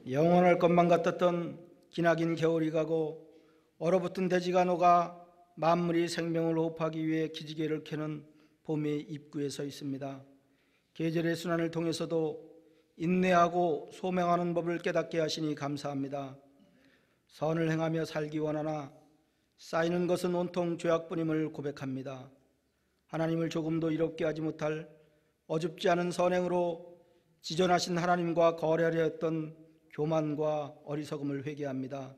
영원할 것만 같았던 기나긴 겨울이 가고 얼어붙은 대지가 녹아 만물이 생명을 호흡하기 위해 기지개를 켜는 봄의 입구에 서 있습니다. 계절의 순환을 통해서도 인내하고 소명하는 법을 깨닫게 하시니 감사합니다. 선을 행하며 살기 원하나 쌓이는 것은 온통 죄악뿐임을 고백합니다. 하나님을 조금도 이롭게 하지 못할 어줍지 않은 선행으로 지존하신 하나님과 거래하려 했던 교만과 어리석음을 회개합니다.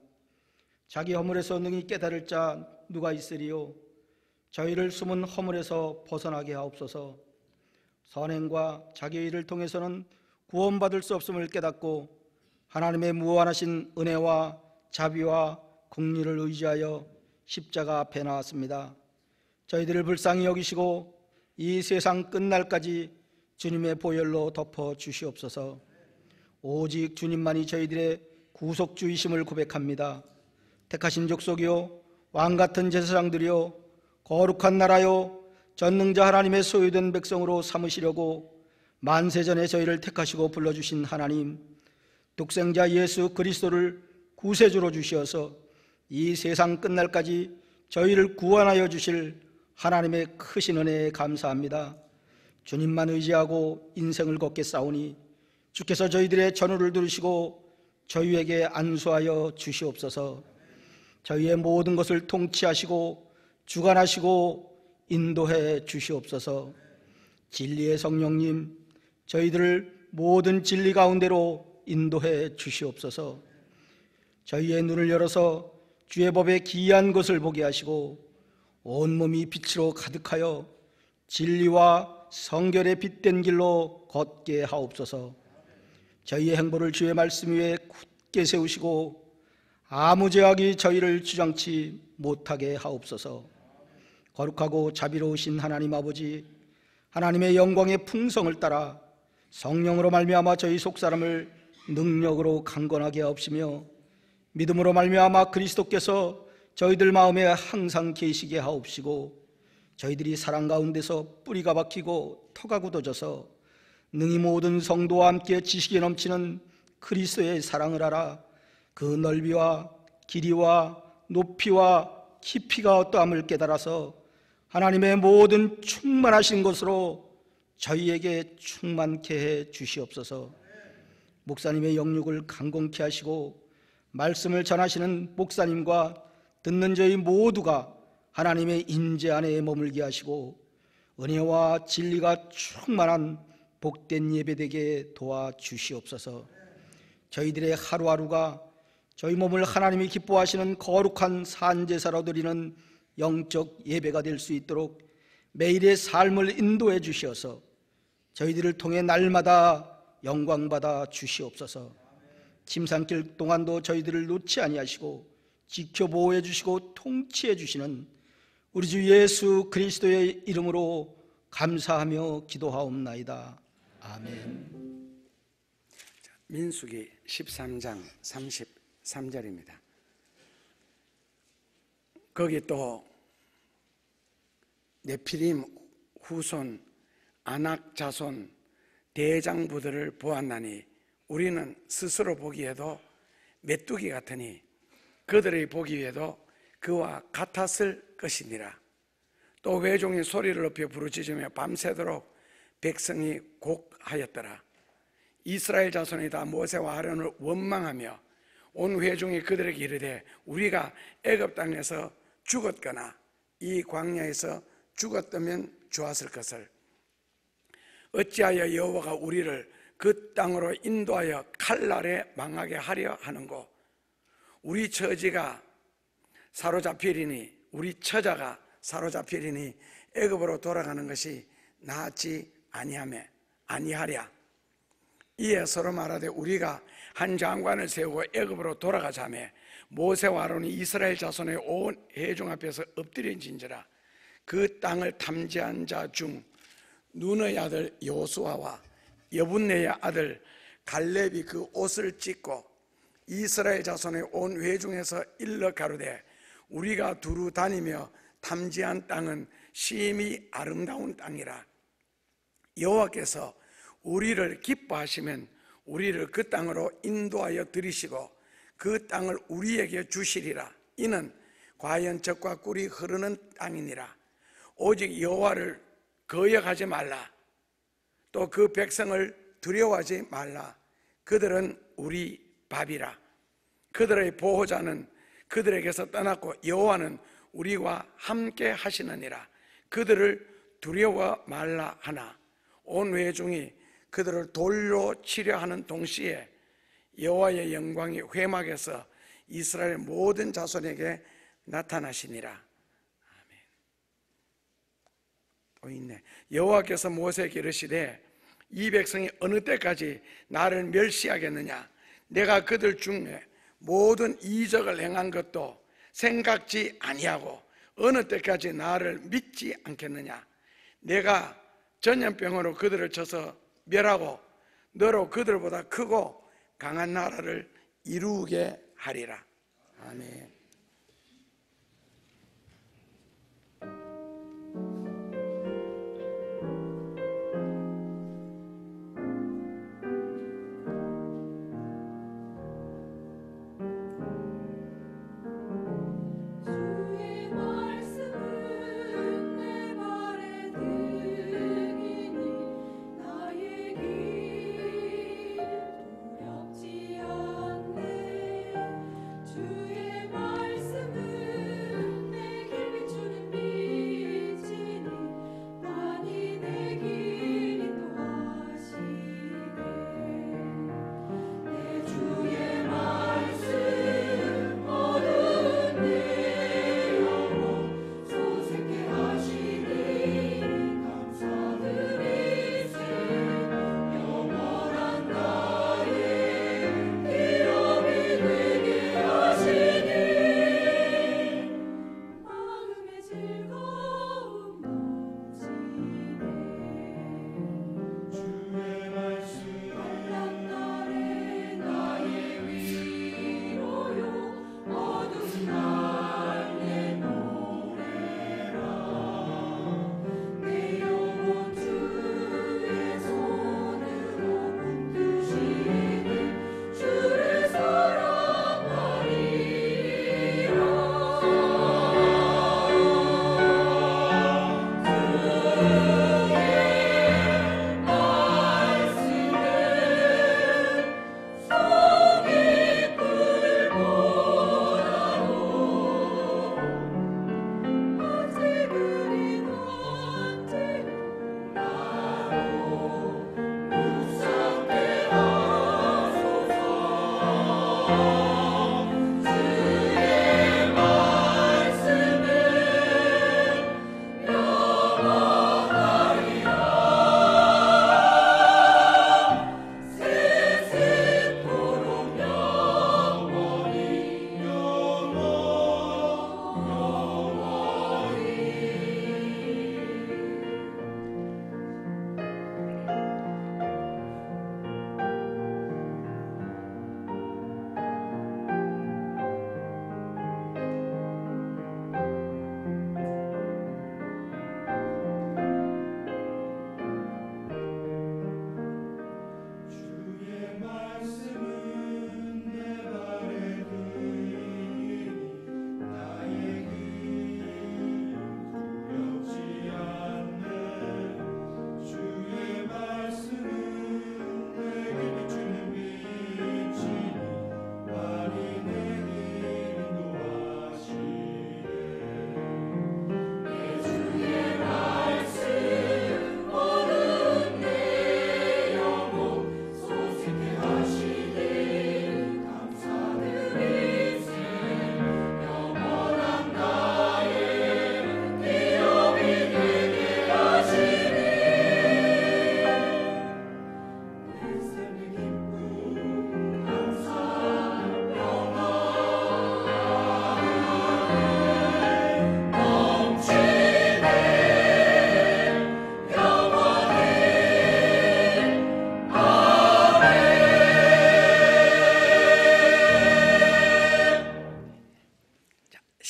자기 허물에서 능히 깨달을 자 누가 있으리요? 저희를 숨은 허물에서 벗어나게 하옵소서. 선행과 자기의 일을 통해서는 구원받을 수 없음을 깨닫고 하나님의 무한하신 은혜와 자비와 긍휼을 의지하여 십자가 앞에 나왔습니다. 저희들을 불쌍히 여기시고 이 세상 끝날까지 주님의 보혈로 덮어 주시옵소서. 오직 주님만이 저희들의 구속주이심을 고백합니다. 택하신 족속이요 왕같은 제사장들이요 거룩한 나라요 전능자 하나님의 소유된 백성으로 삼으시려고 만세전에 저희를 택하시고 불러주신 하나님, 독생자 예수 그리스도를 구세주로 주시어서 이 세상 끝날까지 저희를 구원하여 주실 하나님의 크신 은혜에 감사합니다. 주님만 의지하고 인생을 걷게 싸우니 주께서 저희들의 전후를 들으시고 저희에게 안수하여 주시옵소서. 저희의 모든 것을 통치하시고 주관하시고 인도해 주시옵소서. 진리의 성령님, 저희들을 모든 진리 가운데로 인도해 주시옵소서. 저희의 눈을 열어서 주의 법의 기이한 것을 보게 하시고 온몸이 빛으로 가득하여 진리와 성결의 빛된 길로 걷게 하옵소서. 저희의 행보를 주의 말씀 위에 굳게 세우시고 아무 죄악이 저희를 주장치 못하게 하옵소서. 거룩하고 자비로우신 하나님 아버지, 하나님의 영광의 풍성을 따라 성령으로 말미암아 저희 속사람을 능력으로 강건하게 하옵시며 믿음으로 말미암아 그리스도께서 저희들 마음에 항상 계시게 하옵시고 저희들이 사랑 가운데서 뿌리가 박히고 터가 굳어져서 능히 모든 성도와 함께 지식이 넘치는 그리스도의 사랑을 알아 그 넓이와 길이와 높이와 깊이가 어떠함을 깨달아서 하나님의 모든 충만하신 것으로 저희에게 충만케 해 주시옵소서. 목사님의 영육을 강건케 하시고 말씀을 전하시는 목사님과 듣는 저희 모두가 하나님의 인재 안에 머물게 하시고 은혜와 진리가 충만한 복된 예배되게 도와주시옵소서. 저희들의 하루하루가 저희 몸을 하나님이 기뻐하시는 거룩한 산제사로 드리는 영적 예배가 될 수 있도록 매일의 삶을 인도해 주시어서 저희들을 통해 날마다 영광받아 주시옵소서. 침상길 동안도 저희들을 놓지 아니하시고 지켜보호해 주시고 통치해 주시는 우리 주 예수 그리스도의 이름으로 감사하며 기도하옵나이다. 아멘. 민수기 13장 33절입니다. 거기 또 네피림 후손 아낙 자손 대장부들을 보았나니 우리는 스스로 보기에도 메뚜기 같으니 그들의 보기에도 그와 같았을 것이니라. 또 회종이 소리를 높여 부르짖으며 밤새도록 백성이 곡하였더라. 이스라엘 자손이 다 모세와 아론을 원망하며 온 회중이 그들에게 이르되 우리가 애굽 땅에서 죽었거나 이 광야에서 죽었다면 좋았을 것을 어찌하여 여호와가 우리를 그 땅으로 인도하여 칼날에 망하게 하려 하는고. 우리 처지가 사로잡히리니 우리 처자가 사로잡히리니 애굽으로 돌아가는 것이 낫지 아니하랴. 이에 서로 말하되 우리가 한 장관을 세우고 애굽으로 돌아가자매 모세와 아론이 이스라엘 자손의 온 회중 앞에서 엎드려진지라. 그 땅을 탐지한 자 중 눈의 아들 여호수아와 여분네의 아들 갈렙이 그 옷을 찢고 이스라엘 자손의 온 회중에서 일러 가로되 우리가 두루 다니며 탐지한 땅은 심히 아름다운 땅이라. 여호와께서 우리를 기뻐하시면 우리를 그 땅으로 인도하여 들이시고 그 땅을 우리에게 주시리라. 이는 과연 젖과 꿀이 흐르는 땅이니라. 오직 여호와를 거역하지 말라. 또 그 백성을 두려워하지 말라. 그들은 우리 밥이라. 그들의 보호자는 그들에게서 떠났고 여호와는 우리와 함께 하시느니라. 그들을 두려워 말라 하나 온 회중이 그들을 돌로 치려 하는 동시에 여호와의 영광이 회막에서 이스라엘 모든 자손에게 나타나시니라. 아멘. 또 있네. 여호와께서 모세에게 이르시되 이 백성이 어느 때까지 나를 멸시하겠느냐? 내가 그들 중에 모든 이적을 행한 것도 생각지 아니하고 어느 때까지 나를 믿지 않겠느냐? 내가 전염병으로 그들을 쳐서 멸하고 너로 그들보다 크고 강한 나라를 이루게 하리라. 아멘.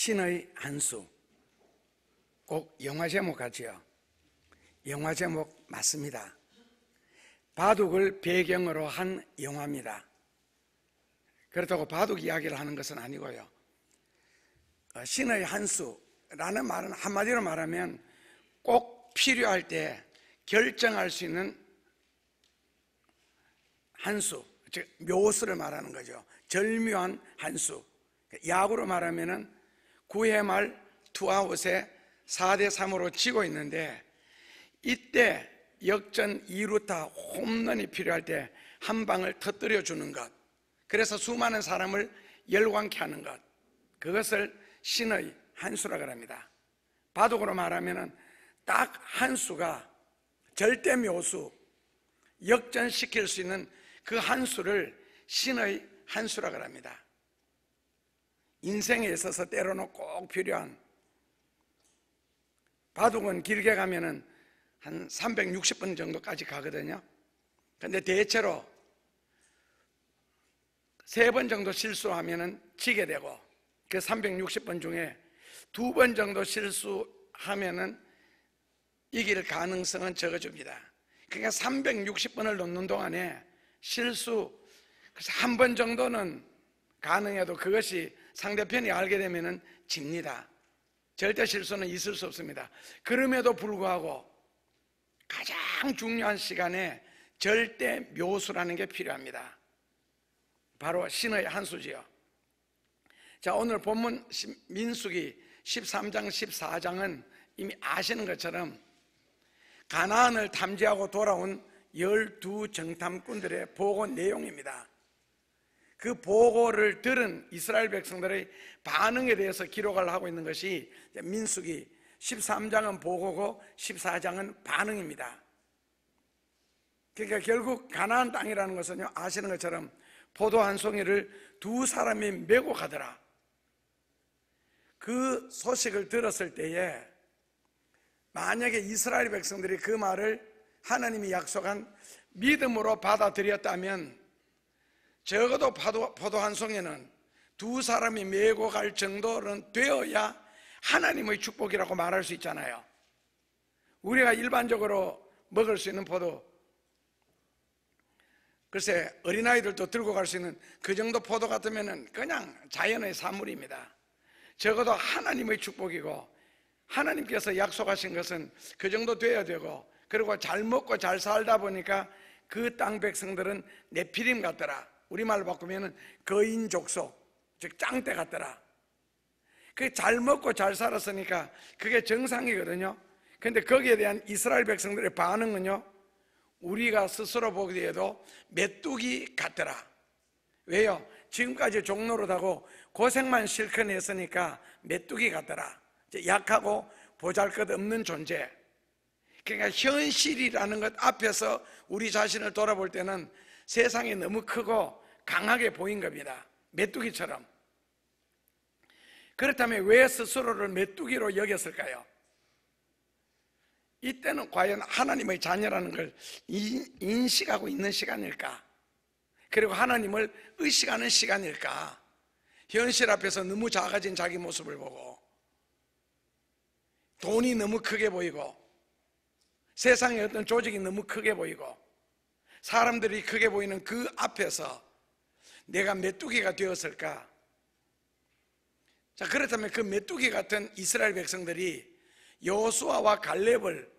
신의 한수. 꼭 영화 제목 같지요? 영화 제목 맞습니다. 바둑을 배경으로 한 영화입니다. 그렇다고 바둑 이야기를 하는 것은 아니고요. 신의 한 수라는 말은 한마디로 말하면 꼭 필요할 때 결정할 수 있는 한 수, 즉 묘수를 말하는 거죠. 절묘한 한 수. 야구로 말하면은 9회 말 투아웃에 4대3으로 지고 있는데 이때 역전 2루타 홈런이 필요할 때 한 방을 터뜨려 주는 것, 그래서 수많은 사람을 열광케 하는 것, 그것을 신의 한 수라고 합니다. 바둑으로 말하면은 딱 한 수가 절대 묘수, 역전시킬 수 있는 그 한 수를 신의 한 수라고 합니다. 인생에 있어서 때로는 꼭 필요한, 바둑은 길게 가면은 한 360번 정도까지 가거든요. 근데 대체로 3번 정도 실수하면은 지게 되고, 그 360번 중에 2번 정도 실수하면은 이길 가능성은 적어집니다. 그러니까 360번을 놓는 동안에 실수, 그래서 한 번 정도는 가능해도 그것이 상대편이 알게 되면은 집니다. 절대 실수는 있을 수 없습니다. 그럼에도 불구하고 가장 중요한 시간에 절대 묘수라는 게 필요합니다. 바로 신의 한 수지요. 자, 오늘 본문 민수기 13장 14장은 이미 아시는 것처럼 가나안을 탐지하고 돌아온 12정탐꾼들의 보고 내용입니다. 그 보고를 들은 이스라엘 백성들의 반응에 대해서 기록을 하고 있는 것이 민수기 13장은 보고고 14장은 반응입니다. 그러니까 결국 가나안 땅이라는 것은요, 아시는 것처럼 포도 한 송이를 2사람이 메고 가더라. 그 소식을 들었을 때에 만약에 이스라엘 백성들이 그 말을 하나님이 약속한 믿음으로 받아들였다면 적어도 포도 한 송이는 2사람이 메고 갈 정도는 되어야 하나님의 축복이라고 말할 수 있잖아요. 우리가 일반적으로 먹을 수 있는 포도, 글쎄 어린아이들도 들고 갈 수 있는 그 정도 포도 같으면 그냥 자연의 산물입니다. 적어도 하나님의 축복이고 하나님께서 약속하신 것은 그 정도 돼야 되고, 그리고 잘 먹고 잘 살다 보니까 그 땅 백성들은 네피림 같더라. 우리말로 바꾸면 거인 족속, 즉 짱대 같더라. 그 잘 먹고 잘 살았으니까 그게 정상이거든요. 근데 거기에 대한 이스라엘 백성들의 반응은요, 우리가 스스로 보기에도 메뚜기 같더라. 왜요? 지금까지 종노릇하고 고생만 실컷 했으니까 메뚜기 같더라. 약하고 보잘것없는 존재. 그러니까 현실이라는 것 앞에서 우리 자신을 돌아볼 때는 세상이 너무 크고 강하게 보인 겁니다. 메뚜기처럼. 그렇다면 왜 스스로를 메뚜기로 여겼을까요? 이때는 과연 하나님의 자녀라는 걸 인식하고 있는 시간일까? 그리고 하나님을 의식하는 시간일까? 현실 앞에서 너무 작아진 자기 모습을 보고, 돈이 너무 크게 보이고, 세상의 어떤 조직이 너무 크게 보이고, 사람들이 크게 보이는 그 앞에서 내가 메뚜기가 되었을까? 자, 그렇다면 그 메뚜기 같은 이스라엘 백성들이 여호수아와 갈렙을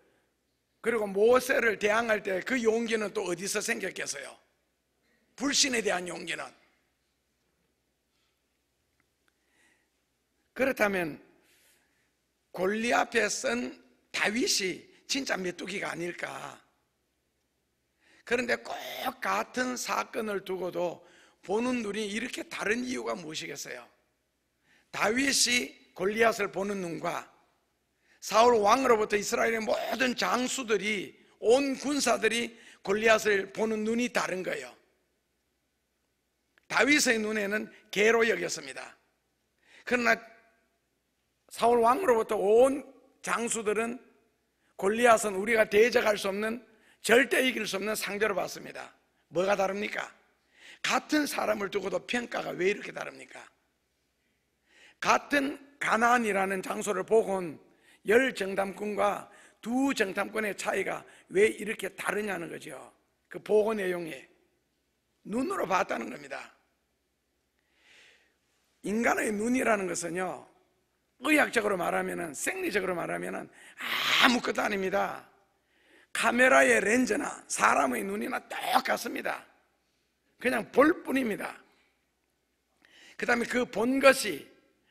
그리고 모세를 대항할 때 그 용기는 또 어디서 생겼겠어요? 불신에 대한 용기는. 그렇다면 골리앗에 쓴 다윗이 진짜 메뚜기가 아닐까? 그런데 꼭 같은 사건을 두고도 보는 눈이 이렇게 다른 이유가 무엇이겠어요? 다윗이 골리앗을 보는 눈과 사울 왕으로부터 이스라엘의 모든 장수들이, 온 군사들이 골리앗을 보는 눈이 다른 거예요. 다윗의 눈에는 개로 여겼습니다. 그러나 사울 왕으로부터 온 장수들은 골리앗은 우리가 대적할 수 없는, 절대 이길 수 없는 상대로 봤습니다. 뭐가 다릅니까? 같은 사람을 두고도 평가가 왜 이렇게 다릅니까? 같은 가나안이라는 장소를 보고 온 10정탐꾼과 2정탐꾼의 차이가 왜 이렇게 다르냐는 거죠. 그 보고 내용이 눈으로 봤다는 겁니다. 인간의 눈이라는 것은요, 의학적으로 말하면은, 생리적으로 말하면은 아무것도 아닙니다. 카메라의 렌즈나 사람의 눈이나 똑같습니다. 그냥 볼 뿐입니다. 그 다음에 그 본 것이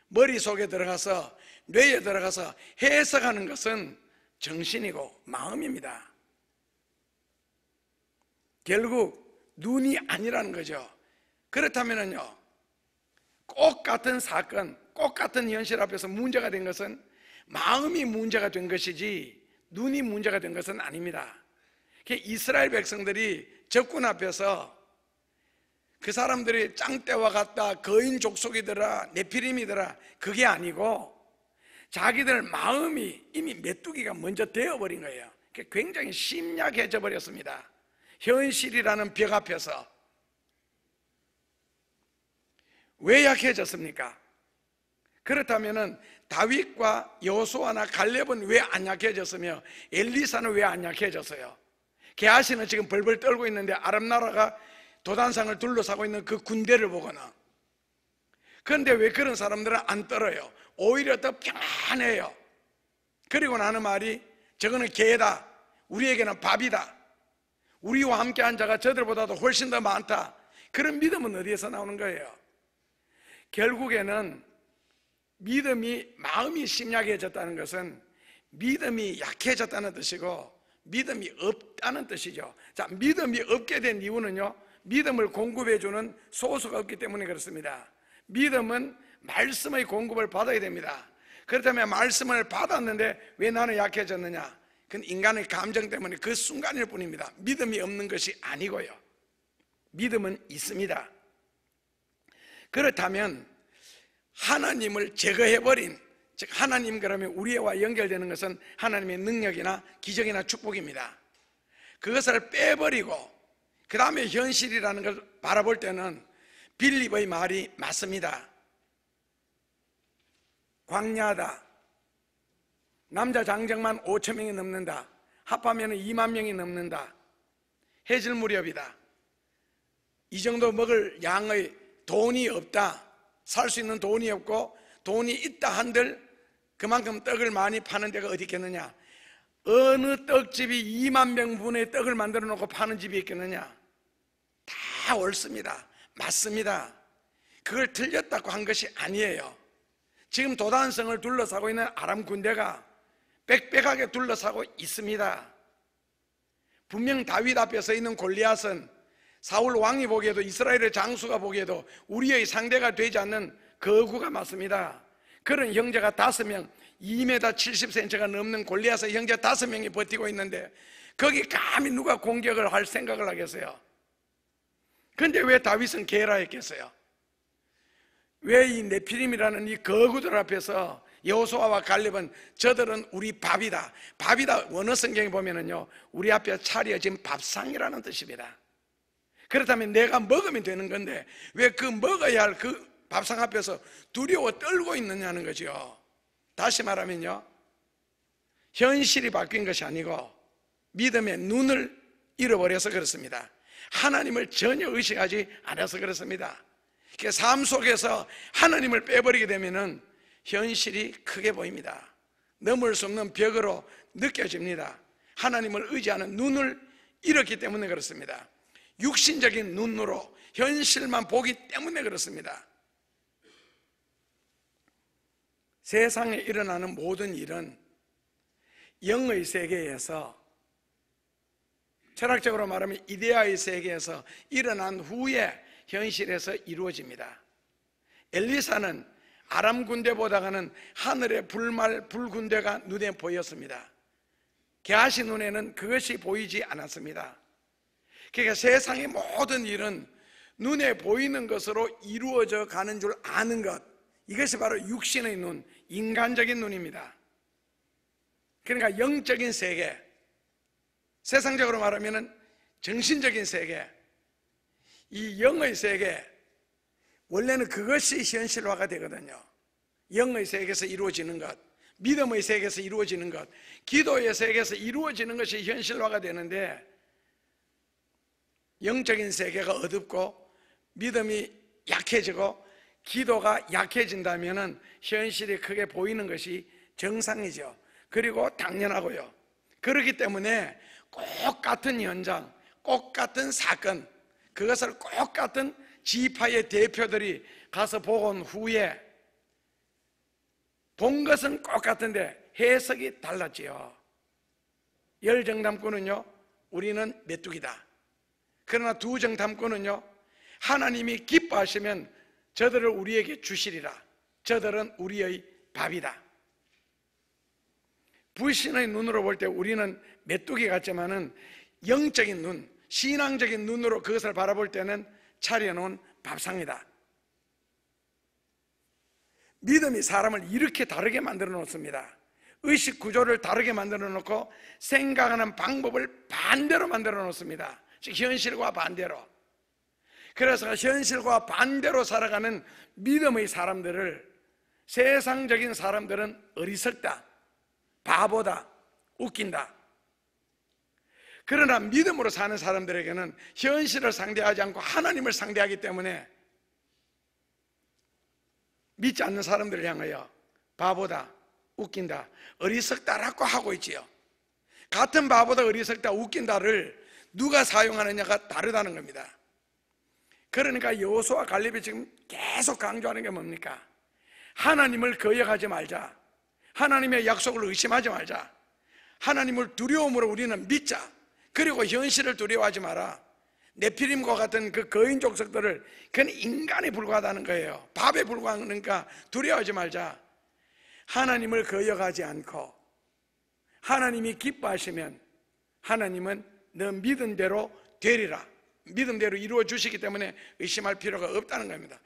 머릿속에 들어가서 뇌에 들어가서 해석하는 것은 정신이고 마음입니다. 결국 눈이 아니라는 거죠. 그렇다면요, 꼭 같은 사건, 꼭 같은 현실 앞에서 문제가 된 것은 마음이 문제가 된 것이지 눈이 문제가 된 것은 아닙니다. 이스라엘 백성들이 적군 앞에서 그 사람들이 짱떼와 같다, 거인 족속이더라, 네피림이더라, 그게 아니고 자기들 마음이 이미 메뚜기가 먼저 되어버린 거예요. 굉장히 심약해져 버렸습니다. 현실이라는 벽 앞에서. 왜 약해졌습니까? 그렇다면 다윗과 여호수아나 갈렙은 왜 안 약해졌으며 엘리사는 왜 안 약해졌어요? 게하시는 지금 벌벌 떨고 있는데 아람 나라가 도단상을 둘러싸고 있는 그 군대를 보거나. 그런데 왜 그런 사람들은 안 떨어요? 오히려 더 평안해요. 그리고 나는 말이, 저거는 개다, 우리에게는 밥이다, 우리와 함께한 자가 저들보다도 훨씬 더 많다. 그런 믿음은 어디에서 나오는 거예요? 결국에는 믿음이, 마음이 심약해졌다는 것은 믿음이 약해졌다는 뜻이고 믿음이 없다는 뜻이죠. 자, 믿음이 없게 된 이유는요, 믿음을 공급해주는 소수가 없기 때문에 그렇습니다. 믿음은 말씀의 공급을 받아야 됩니다. 그렇다면 말씀을 받았는데 왜 나는 약해졌느냐? 그건 인간의 감정 때문에 그 순간일 뿐입니다. 믿음이 없는 것이 아니고요, 믿음은 있습니다. 그렇다면 하나님을 제거해버린, 즉 하나님, 그러면 우리와 연결되는 것은 하나님의 능력이나 기적이나 축복입니다. 그것을 빼버리고 그 다음에 현실이라는 걸 바라볼 때는 빌립의 말이 맞습니다. 광야다, 남자 장정만 5천 명이 넘는다, 합하면 2만 명이 넘는다, 해질 무렵이다, 이 정도 먹을 양의 돈이 없다, 살 수 있는 돈이 없고 돈이 있다 한들 그만큼 떡을 많이 파는 데가 어디 있겠느냐? 어느 떡집이 2만 명분의 떡을 만들어 놓고 파는 집이 있겠느냐? 다 옳습니다. 맞습니다. 그걸 틀렸다고 한 것이 아니에요. 지금 도단성을 둘러싸고 있는 아람 군대가 빽빽하게 둘러싸고 있습니다. 분명 다윗 앞에 서 있는 골리앗은 사울 왕이 보기에도, 이스라엘의 장수가 보기에도 우리의 상대가 되지 않는 거구가 맞습니다. 그런 형제가 5명, 2m 70cm가 넘는 골리앗의 형제 5명이 버티고 있는데 거기 감히 누가 공격을 할 생각을 하겠어요? 그런데 왜 다윗은 게라 했겠어요? 왜 이 네피림이라는 이 거구들 앞에서 여호수아와 갈렙은 저들은 우리 밥이다, 밥이다, 원어 성경에 보면은요, 우리 앞에 차려진 밥상이라는 뜻입니다. 그렇다면 내가 먹으면 되는 건데 왜 그 먹어야 할 그 밥상 앞에서 두려워 떨고 있느냐는 거죠. 다시 말하면요, 현실이 바뀐 것이 아니고 믿음의 눈을 잃어버려서 그렇습니다. 하나님을 전혀 의식하지 않아서 그렇습니다. 삶 속에서 하나님을 빼버리게 되면은 현실이 크게 보입니다. 넘을 수 없는 벽으로 느껴집니다. 하나님을 의지하는 눈을 잃었기 때문에 그렇습니다. 육신적인 눈으로 현실만 보기 때문에 그렇습니다. 세상에 일어나는 모든 일은 영의 세계에서, 철학적으로 말하면 이데아의 세계에서 일어난 후에 현실에서 이루어집니다. 엘리사는 아람 군대보다는 하늘의 불군대가 눈에 보였습니다. 게하시 눈에는 그것이 보이지 않았습니다. 그러니까 세상의 모든 일은 눈에 보이는 것으로 이루어져 가는 줄 아는 것, 이것이 바로 육신의 눈, 인간적인 눈입니다. 그러니까 영적인 세계, 세상적으로 말하면 정신적인 세계, 이 영의 세계, 원래는 그것이 현실화가 되거든요. 영의 세계에서 이루어지는 것, 믿음의 세계에서 이루어지는 것, 기도의 세계에서 이루어지는 것이 현실화가 되는데, 영적인 세계가 어둡고 믿음이 약해지고 기도가 약해진다면 현실이 크게 보이는 것이 정상이죠. 그리고 당연하고요. 그렇기 때문에 꼭 같은 현장, 꼭 같은 사건, 그것을 꼭 같은 지파의 대표들이 가서 보고 온 후에 본 것은 꼭 같은데 해석이 달랐지요. 열정탐꾼은요, 우리는 메뚜기다. 그러나 두 정탐꾼은요, 하나님이 기뻐하시면 저들을 우리에게 주시리라. 저들은 우리의 밥이다. 불신의 눈으로 볼 때 우리는 메뚜기 같지만은 영적인 눈, 신앙적인 눈으로 그것을 바라볼 때는 차려놓은 밥상이다. 믿음이 사람을 이렇게 다르게 만들어 놓습니다. 의식 구조를 다르게 만들어 놓고 생각하는 방법을 반대로 만들어 놓습니다. 즉 현실과 반대로. 그래서 현실과 반대로 살아가는 믿음의 사람들을 세상적인 사람들은 어리석다, 바보다, 웃긴다. 그러나 믿음으로 사는 사람들에게는 현실을 상대하지 않고 하나님을 상대하기 때문에 믿지 않는 사람들을 향하여 바보다, 웃긴다, 어리석다라고 하고 있지요. 같은 바보다, 어리석다, 웃긴다를 누가 사용하느냐가 다르다는 겁니다. 그러니까 여호수아 갈렙이 지금 계속 강조하는 게 뭡니까? 하나님을 거역하지 말자, 하나님의 약속을 의심하지 말자, 하나님을 두려움으로 우리는 믿자. 그리고 현실을 두려워하지 마라. 네피림과 같은 그 거인 족속들을, 그건 인간에 불과하다는 거예요. 밥에 불과하니까 두려워하지 말자. 하나님을 거역하지 않고 하나님이 기뻐하시면 하나님은 너 믿은 대로 되리라. 믿음대로 이루어 주시기 때문에 의심할 필요가 없다는 겁니다.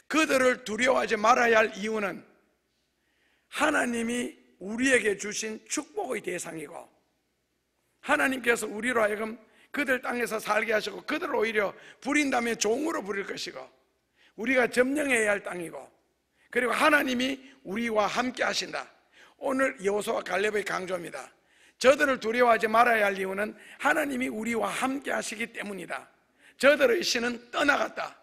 그들을 두려워하지 말아야 할 이유는 하나님이 우리에게 주신 축복의 대상이고, 하나님께서 우리로 하여금 그들 땅에서 살게 하시고 그들을 오히려 부린다면 종으로 부릴 것이고, 우리가 점령해야 할 땅이고, 그리고 하나님이 우리와 함께 하신다. 오늘 여호수아 갈렙의 강조입니다. 저들을 두려워하지 말아야 할 이유는 하나님이 우리와 함께 하시기 때문이다. 저들의 신은 떠나갔다.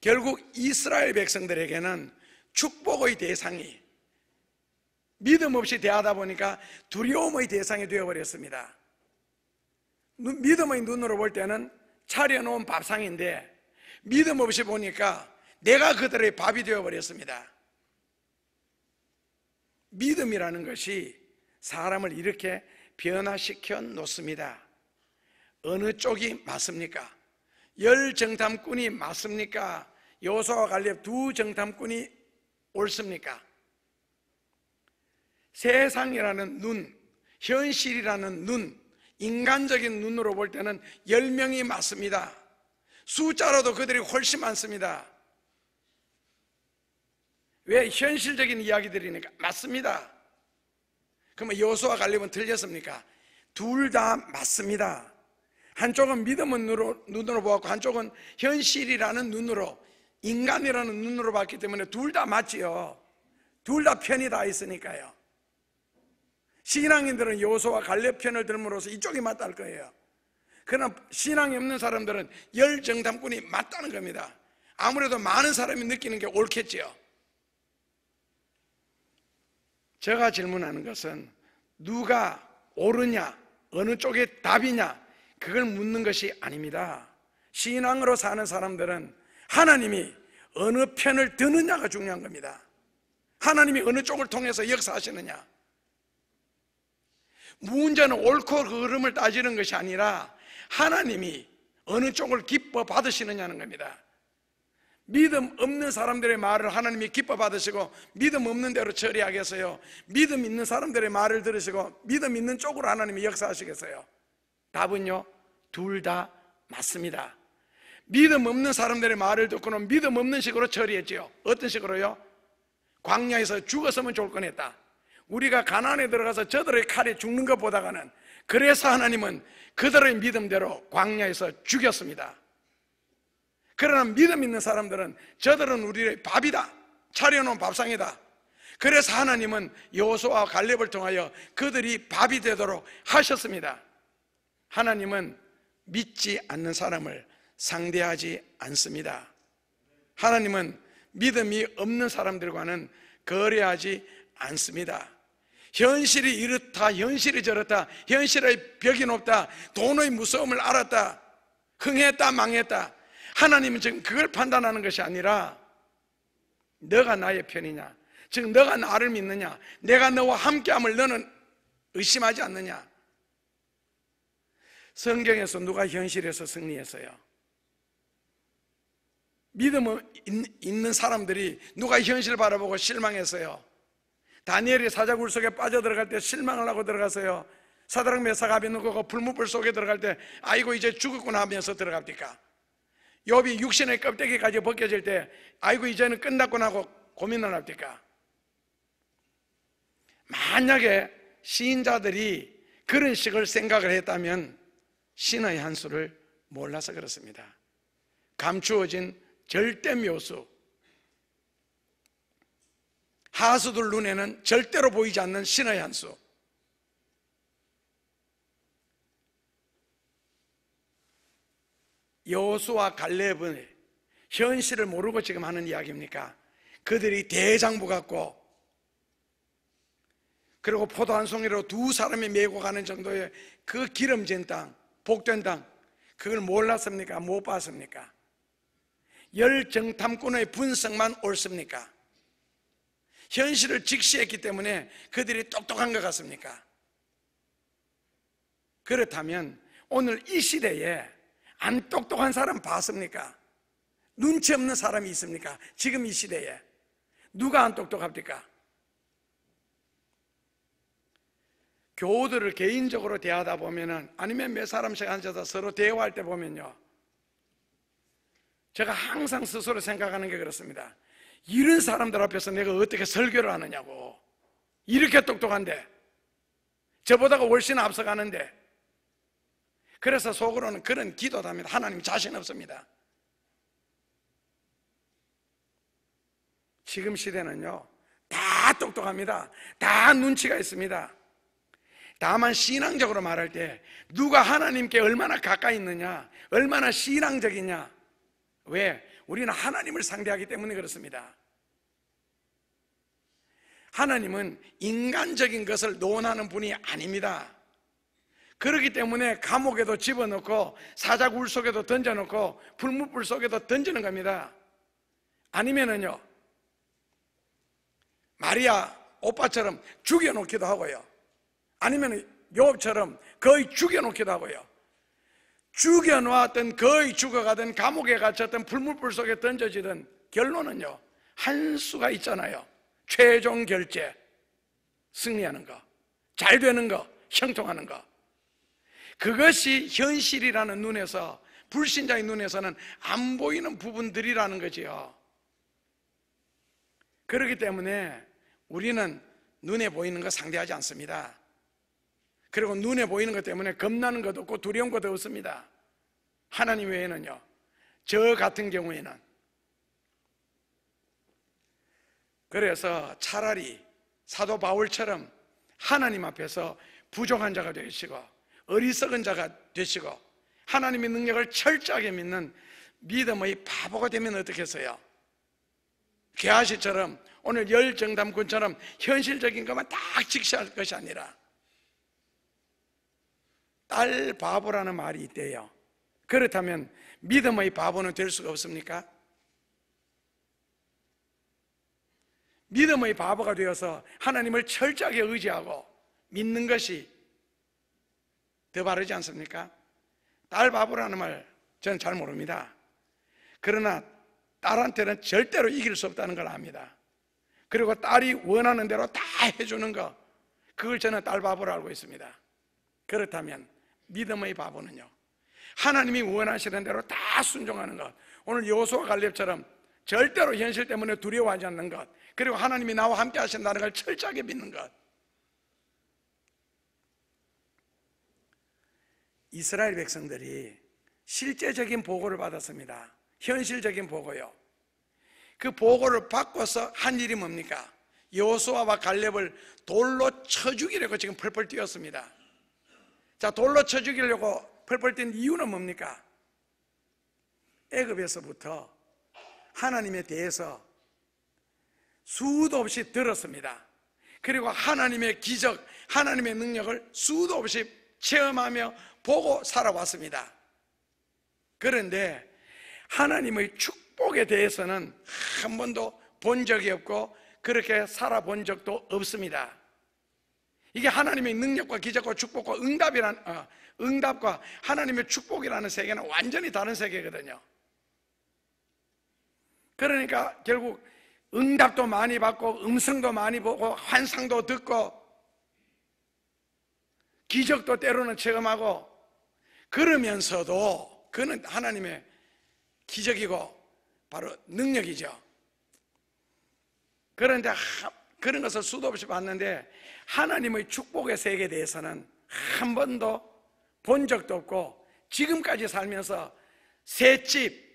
결국 이스라엘 백성들에게는 축복의 대상이 믿음 없이 대하다 보니까 두려움의 대상이 되어버렸습니다. 믿음의 눈으로 볼 때는 차려놓은 밥상인데 믿음 없이 보니까 내가 그들의 밥이 되어버렸습니다. 믿음이라는 것이 사람을 이렇게 변화시켜 놓습니다. 어느 쪽이 맞습니까? 열 정탐꾼이 맞습니까? 여호수아와 갈렙 두 정탐꾼이 옳습니까? 세상이라는 눈, 현실이라는 눈, 인간적인 눈으로 볼 때는 10명이 맞습니다. 숫자로도 그들이 훨씬 많습니다. 왜? 현실적인 이야기들이니까. 맞습니다. 그러면 여호수아와 갈렙은 틀렸습니까? 둘 다 맞습니다. 한쪽은 믿음의 눈으로 보았고 한쪽은 현실이라는 눈으로, 인간이라는 눈으로 봤기 때문에 둘 다 맞지요. 둘 다 편이 다 있으니까요. 신앙인들은 여호수아와 갈렙 편을 들므로써 이쪽이 맞다할 거예요. 그러나 신앙이 없는 사람들은 열 정탐꾼이 맞다는 겁니다. 아무래도 많은 사람이 느끼는 게 옳겠지요. 제가 질문하는 것은 누가 옳으냐, 어느 쪽에 답이냐, 그걸 묻는 것이 아닙니다. 신앙으로 사는 사람들은 하나님이 어느 편을 드느냐가 중요한 겁니다. 하나님이 어느 쪽을 통해서 역사하시느냐. 문제는 옳고 그름을 따지는 것이 아니라 하나님이 어느 쪽을 기뻐 받으시느냐는 겁니다. 믿음 없는 사람들의 말을 하나님이 기뻐 받으시고 믿음 없는 대로 처리하겠어요? 믿음 있는 사람들의 말을 들으시고 믿음 있는 쪽으로 하나님이 역사하시겠어요? 답은요, 둘 다 맞습니다. 믿음 없는 사람들의 말을 듣고는 믿음 없는 식으로 처리했지요. 어떤 식으로요? 광야에서 죽었으면 좋을 뻔했다. 우리가 가나안에 들어가서 저들의 칼에 죽는 것보다는, 그래서 하나님은 그들의 믿음대로 광야에서 죽였습니다. 그러나 믿음 있는 사람들은 저들은 우리의 밥이다, 차려놓은 밥상이다. 그래서 하나님은 여호수아와 갈렙을 통하여 그들이 밥이 되도록 하셨습니다. 하나님은 믿지 않는 사람을 상대하지 않습니다. 하나님은 믿음이 없는 사람들과는 거래하지 않습니다. 현실이 이렇다, 현실이 저렇다, 현실의 벽이 높다, 돈의 무서움을 알았다, 흥했다, 망했다. 하나님은 지금 그걸 판단하는 것이 아니라 너가 나의 편이냐, 즉 너가 나를 믿느냐, 내가 너와 함께함을 너는 의심하지 않느냐. 성경에서 누가 현실에서 승리했어요? 믿음 있는 사람들이 누가 현실을 바라보고 실망했어요? 다니엘이 사자굴 속에 빠져들어갈 때 실망을 하고 들어가서요, 사드락 메삭 아벤느고가 불문불 속에 들어갈 때 아이고 이제 죽었구나 하면서 들어갑니까? 욥이 육신의 껍데기까지 벗겨질 때 아이고 이제는 끝났구나 하고 고민을 합니까? 만약에 시인자들이 그런 식을 생각을 했다면 신의 한 수를 몰라서 그렇습니다. 감추어진 절대 묘수, 하수들 눈에는 절대로 보이지 않는 신의 한 수. 여호수아 갈렙은 현실을 모르고 지금 하는 이야기입니까? 그들이 대장부 같고 그리고 포도 한 송이로 두 사람이 메고 가는 정도의 그 기름진 땅, 복된 땅, 그걸 몰랐습니까? 못 봤습니까? 열정탐꾼의 분석만 옳습니까? 현실을 직시했기 때문에 그들이 똑똑한 것 같습니까? 그렇다면 오늘 이 시대에 안 똑똑한 사람 봤습니까? 눈치 없는 사람이 있습니까? 지금 이 시대에 누가 안 똑똑합니까? 교우들을 개인적으로 대하다 보면은, 아니면 몇 사람씩 앉아서 서로 대화할 때 보면요, 제가 항상 스스로 생각하는 게 그렇습니다. 이런 사람들 앞에서 내가 어떻게 설교를 하느냐고. 이렇게 똑똑한데, 저보다가 훨씬 앞서가는데. 그래서 속으로는 그런 기도도 합니다. 하나님 자신 없습니다. 지금 시대는요, 다 똑똑합니다. 다 눈치가 있습니다. 다만 신앙적으로 말할 때 누가 하나님께 얼마나 가까이 있느냐, 얼마나 신앙적이냐. 왜? 우리는 하나님을 상대하기 때문에 그렇습니다. 하나님은 인간적인 것을 논하는 분이 아닙니다. 그렇기 때문에 감옥에도 집어넣고 사자굴 속에도 던져놓고 불문불 속에도 던지는 겁니다. 아니면은요, 마리아 오빠처럼 죽여놓기도 하고요, 아니면 욥처럼 거의 죽여놓기도 하고요, 죽여놓았던 거의 죽어가던 감옥에 갇혔던 불문불 속에 던져지던 결론은요, 한 수가 있잖아요. 최종 결제, 승리하는 거, 잘 되는 거, 형통하는 거. 그것이 현실이라는 눈에서, 불신자의 눈에서는 안 보이는 부분들이라는 거지요. 그렇기 때문에 우리는 눈에 보이는 거 상대하지 않습니다. 그리고 눈에 보이는 것 때문에 겁나는 것도 없고 두려운 것도 없습니다. 하나님 외에는요, 저 같은 경우에는. 그래서 차라리 사도 바울처럼 하나님 앞에서 부족한 자가 되시고 어리석은 자가 되시고 하나님의 능력을 철저하게 믿는 믿음의 바보가 되면 어떻겠어요? 게하시처럼 오늘 열정담꾼처럼 현실적인 것만 딱 직시할 것이 아니라, 딸 바보라는 말이 있대요. 그렇다면 믿음의 바보는 될 수가 없습니까? 믿음의 바보가 되어서 하나님을 철저하게 의지하고 믿는 것이 더 바르지 않습니까? 딸 바보라는 말 저는 잘 모릅니다. 그러나 딸한테는 절대로 이길 수 없다는 걸 압니다. 그리고 딸이 원하는 대로 다 해주는 거, 그걸 저는 딸 바보로 알고 있습니다. 그렇다면 믿음의 바보는요, 하나님이 원하시는 대로 다 순종하는 것, 오늘 여호수아 갈렙처럼 절대로 현실 때문에 두려워하지 않는 것, 그리고 하나님이 나와 함께 하신다는 걸 철저하게 믿는 것. 이스라엘 백성들이 실제적인 보고를 받았습니다. 현실적인 보고요. 그 보고를 받고서 한 일이 뭡니까? 여호수아와 갈렙을 돌로 쳐 죽이려고 지금 펄펄 뛰었습니다. 자, 돌로 쳐 죽이려고 펄펄 뛴 이유는 뭡니까? 애굽에서부터 하나님에 대해서 수도 없이 들었습니다. 그리고 하나님의 기적, 하나님의 능력을 수도 없이 체험하며 보고 살아왔습니다. 그런데 하나님의 축복에 대해서는 한 번도 본 적이 없고 그렇게 살아본 적도 없습니다. 이게 하나님의 능력과 기적과 축복과 응답과 하나님의 축복이라는 세계는 완전히 다른 세계거든요. 그러니까 결국 응답도 많이 받고 음성도 많이 보고 환상도 듣고 기적도 때로는 체험하고 그러면서도 그는 하나님의 기적이고 바로 능력이죠. 그런데 그런 것을 수도 없이 봤는데 하나님의 축복의 세계에 대해서는 한 번도 본 적도 없고 지금까지 살면서 새 집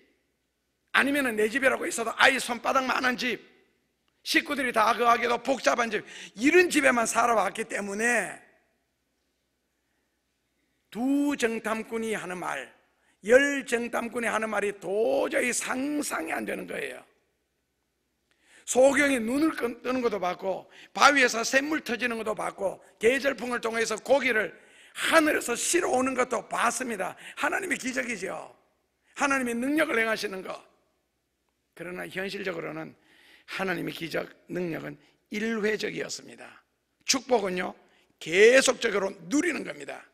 아니면 내 집이라고 있어도 아이 손바닥만한 집, 식구들이 다 거하기도 복잡한 집, 이런 집에만 살아왔기 때문에 두 정탐꾼이 하는 말, 열 정탐꾼이 하는 말이 도저히 상상이 안 되는 거예요. 소경이 눈을 뜨는 것도 봤고 바위에서 샘물 터지는 것도 봤고 계절풍을 통해서 고기를 하늘에서 실어 오는 것도 봤습니다. 하나님의 기적이죠. 하나님의 능력을 행하시는 것. 그러나 현실적으로는 하나님의 기적, 능력은 일회적이었습니다. 축복은요 계속적으로 누리는 겁니다.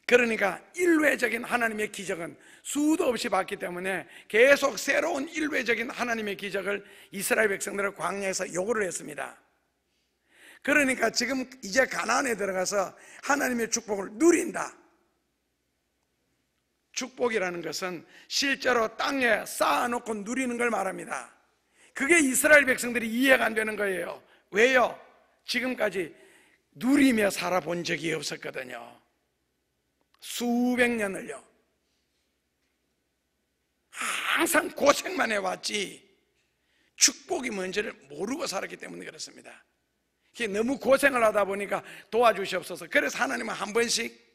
그러니까 일회적인 하나님의 기적은 수도 없이 봤기 때문에 계속 새로운 일회적인 하나님의 기적을 이스라엘 백성들은 광야에서 요구를 했습니다. 그러니까 지금 이제 가나안에 들어가서 하나님의 축복을 누린다. 축복이라는 것은 실제로 땅에 쌓아놓고 누리는 걸 말합니다. 그게 이스라엘 백성들이 이해가 안 되는 거예요. 왜요? 지금까지 누리며 살아본 적이 없었거든요. 수백 년을요. 항상 고생만 해왔지 축복이 뭔지를 모르고 살았기 때문에 그렇습니다. 너무 고생을 하다 보니까 도와주시옵소서. 그래서 하나님은 한 번씩